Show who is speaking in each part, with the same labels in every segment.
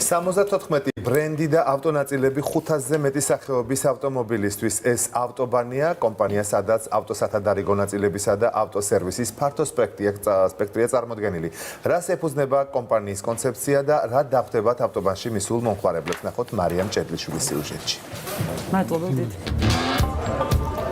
Speaker 1: 74 ბრენდი და ავტონაწილები 500-ზე მეტი სახეობის ავტომობილისთვის. ეს ავტობანია, კომპანია, სადაც ავტოსათადარიგო ნაწილებისა და ავტოსერვისის ფართო სპექტრია წარმოდგენილი. რას ეფუძნება კომპანიის კონცეფცია და რა დახვდებათ ავტობანში მისულ მომხმარებლებს? ნახოთ მარიამ ჭედლიშვილის სიუჟეტში.
Speaker 2: მადლობა დიდი.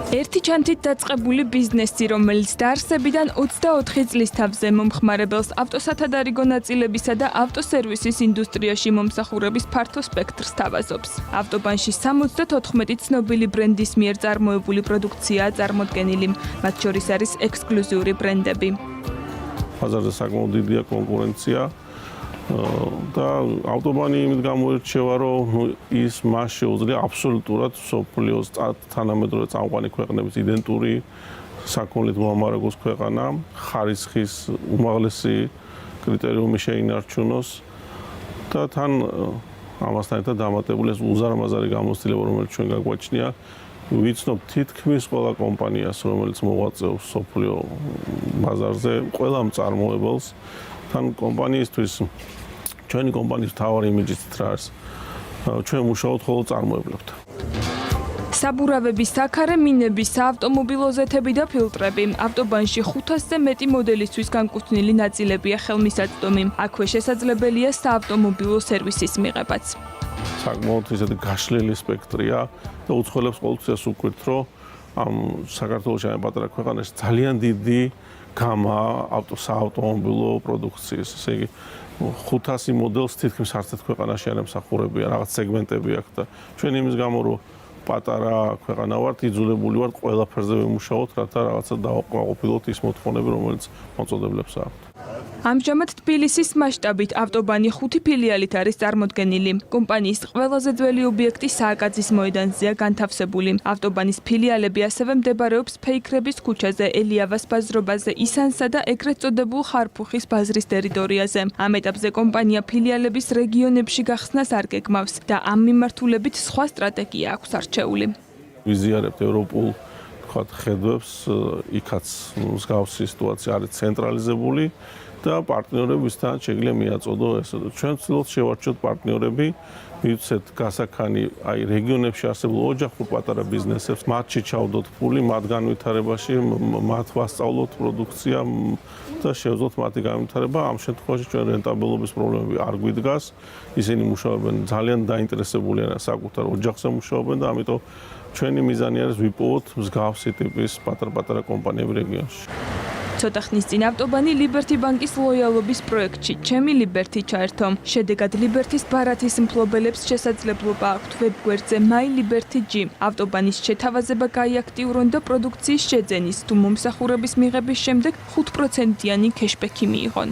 Speaker 3: ერთი ჩანთით დაწყებული ბიზნესი, რომელიც დაარსებიდან 24 წლის თავზე მომხმარებელს ავტოსათადარიგო ნაწილებისა და ავტოსერვისის ინდუსტრიაში მომსახურების ფართო სპექტრს თავაზობს. ავტობანში 74 ცნობილი ბრენდის მიერ წარმოებული პროდუქციაა წარმოდგენილი, მათ შორის არის ექსკლუზიური ბრენდები.
Speaker 4: ბაზარზე საკმაოდ დიდია კონკურენცია და ავტობანი იმით გამოირჩევა, რომ ის მას შეუძლია აბსოლუტურად სოფლიოს თანამედროვე წამყვანი ქვეყნების იდენტური საქონლით მოამარაგოს ქვეყანა, ხარისხის უმაღლესი კრიტერიუმი შეინარჩუნოს და თან ამასთან ერთად დამატებული ეს უზარმაზარი გამოცდილება, რომელიც ჩვენ გაგვაჩნია, ვიცნობ თითქმის ყველა კომპანიას, რომელიც მოღვაწეობს სოფლიო ბაზარზე, ყველა მწარმოებელს, თან კომპანიისთვის ჩვენი კომპანიის მთავარი იმიჯიც რა არის? ჩვენ მუშაობთ მხოლოდ წარმოებლებთან.
Speaker 3: საბურავების საქარე, მინების, საავტომობილო ზეთები და ფილტრები. ავტობანში 500-ზე მეტი მოდელისთვის განკუთვნილი ნაწილებია ხელმისაწვდომი. აქვე შესაძლებელია საავტომობილო სერვისის მიღებაც.
Speaker 4: საკმაოდ ისეთი გაშლილი სპექტრია და უცხოელებს ყოველთვის უკვირთ, რომ ამ საქართველოში ამ პატარა ქვეყანაში ძალიან დიდი გამა საავტომობილო პროდუქციის. ესე იგი 500 მოდელს თითქმის არც ერთ ქვეყანაში არ ემსახურებია, რაღაც სეგმენტები აქვს და ჩვენ იმის გამო რომ პატარა ქვეყანა ვართ, იძულებული ვართ ყველაფერზე ვიმუშაოთ, რათა რაღაცა დავაკმაყოფილოთ ის მოთხოვნები, რომელიც მოწოდებლებს აქვთ.
Speaker 3: ამჟამად თბილისის მასშტაბით ავტობანი 5 ფილიალით არის წარმოდგენილი. კომპანიის ყველაზე ძველი ობიექტი სააკაძის მოედანზეა განთავსებული. ავტობანის ფილიალები ასევე მდებარეობს ფეიქრების ქუჩაზე, ელიავას ბაზრობაზე, ისანსა და ეგრეთ წოდებულ ხარფუხის ბაზრის ტერიტორიაზე. ამ ეტაპზე კომპანია ფილიალების რეგიონებში გახსნას არ გეგმავს და ამ მიმართულებით სხვა სტრატეგია აქვს არჩეული.
Speaker 4: ვიზიარებთ ევროპულ ხედვებს, იქაც მსგავსი სიტუაცია არის ცენტრალიზებული და პარტნიორებისთან შეგვიძლია მიაწოდო ეს. ჩვენ ვცდილობთ შევარჩიოთ პარტნიორები, მივცეთ გასაქანი აი რეგიონებში არსებულ ოჯახურ პატარა ბიზნესებს, მათში ჩავდოთ ფული, მათ განვითარებაში, მათ ვასწავლოთ პროდუქცია და შევძლოთ მათი განვითარება. ამ შემთხვევაში ჩვენ რენტაბელობის პრობლემები არ გვიდგას. ისინი მუშაობენ ძალიან დაინტერესებული არიან საკუთარ ოჯახზე მუშაობენ და ამიტომ ჩვენი მიზანი არის ვიპოვოთ მსგავსი ტიპის პატარ-პატარა კომპანიები რეგიონში.
Speaker 3: ცოტა ხნის წინ ავტობანი ლიბერთი ბანკის ლოიალობის პროექტში ჩემი ლიბერთი ჩაერთო. შედეგად ლიბერთის ბარათის მფლობელებს შესაძლებლობა აქვთ ვებგვერდზე My Liberty G. ავტობანის შეთავაზება გაიაქტიურონ და პროდუქციის შეძენის თუ მომსახურების მიღების შემდეგ 5%-იანი ქეშბექი მიიღონ.